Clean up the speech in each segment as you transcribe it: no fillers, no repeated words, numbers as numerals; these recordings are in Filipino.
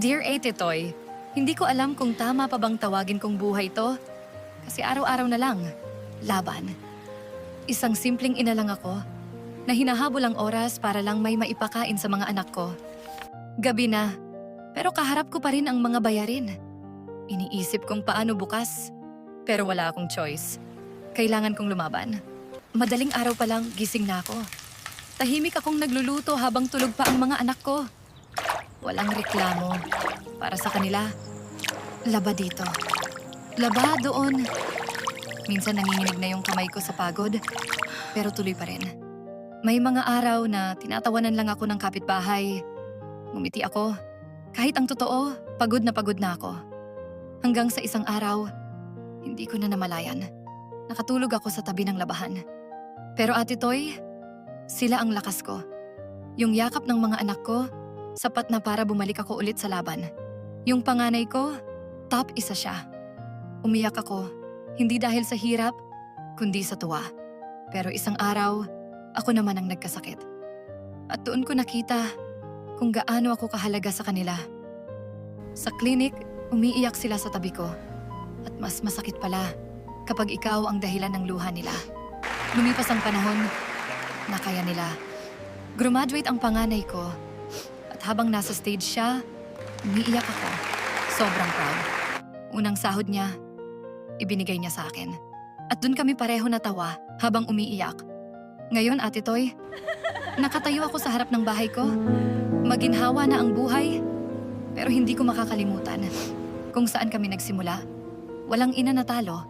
Dear Ate Toy, hindi ko alam kung tama pa bang tawagin kong buhay to. Kasi araw-araw na lang, laban. Isang simpleng ina lang ako na hinahabol ang oras para lang may maipakain sa mga anak ko. Gabi na, pero kaharap ko pa rin ang mga bayarin. Iniisip kong paano bukas, pero wala akong choice. Kailangan kong lumaban. Madaling araw pa lang, gising na ako. Tahimik akong nagluluto habang tulog pa ang mga anak ko. Walang reklamo. Para sa kanila, laba dito. Laba doon. Minsan nanginginig na yung kamay ko sa pagod, pero tuloy pa rin. May mga araw na tinatawanan lang ako ng kapitbahay. Ngumiti ako. Kahit ang totoo, pagod na ako. Hanggang sa isang araw, hindi ko na namalayan. Nakatulog ako sa tabi ng labahan. Pero Ate Toy, sila ang lakas ko. Yung yakap ng mga anak ko, sapat na para bumalik ako ulit sa laban. Yung panganay ko, top isa siya. Umiyak ako, hindi dahil sa hirap, kundi sa tuwa. Pero isang araw, ako naman ang nagkasakit. At doon ko nakita kung gaano ako kahalaga sa kanila. Sa klinik, umiiyak sila sa tabi ko. At mas masakit pala kapag ikaw ang dahilan ng luha nila. Lumipas ang panahon, nakaya nila. Graduate ang panganay ko. At habang nasa stage siya, umiiyak ako. Sobrang proud. Unang sahod niya, ibinigay niya sa akin. At dun kami pareho natawa habang umiiyak. Ngayon, Ate Toy, nakatayo ako sa harap ng bahay ko. Maginhawa na ang buhay, pero hindi ko makakalimutan kung saan kami nagsimula. Walang ina na talo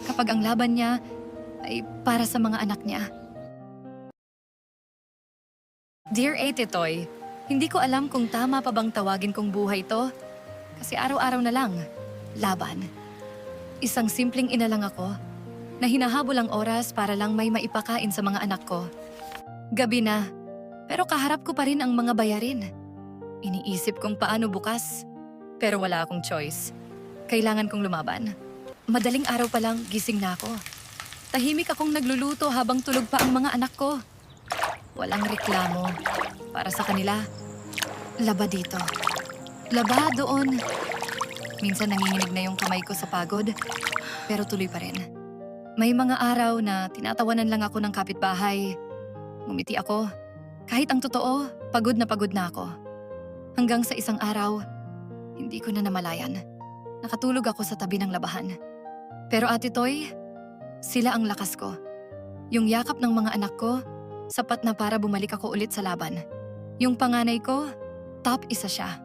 kapag ang laban niya ay para sa mga anak niya. Dear Ate Toy, hindi ko alam kung tama pa bang tawagin kong buhay to. Kasi araw-araw na lang, laban. Isang simpleng ina lang ako na hinahabol ang oras para lang may maipakain sa mga anak ko. Gabi na, pero kaharap ko pa rin ang mga bayarin. Iniisip kong paano bukas, pero wala akong choice. Kailangan kong lumaban. Madaling araw pa lang, gising na ako. Tahimik akong nagluluto habang tulog pa ang mga anak ko. Walang reklamo. Para sa kanila, laba dito. Laba doon. Minsan nanginginig na yung kamay ko sa pagod, pero tuloy pa rin. May mga araw na tinatawanan lang ako ng kapitbahay. Ngumiti ako. Kahit ang totoo, pagod na ako. Hanggang sa isang araw, hindi ko na namalayan. Nakatulog ako sa tabi ng labahan. Pero Ate Toy, sila ang lakas ko. Yung yakap ng mga anak ko, sapat na para bumalik ako ulit sa laban. Yung panganay ko, top isa siya.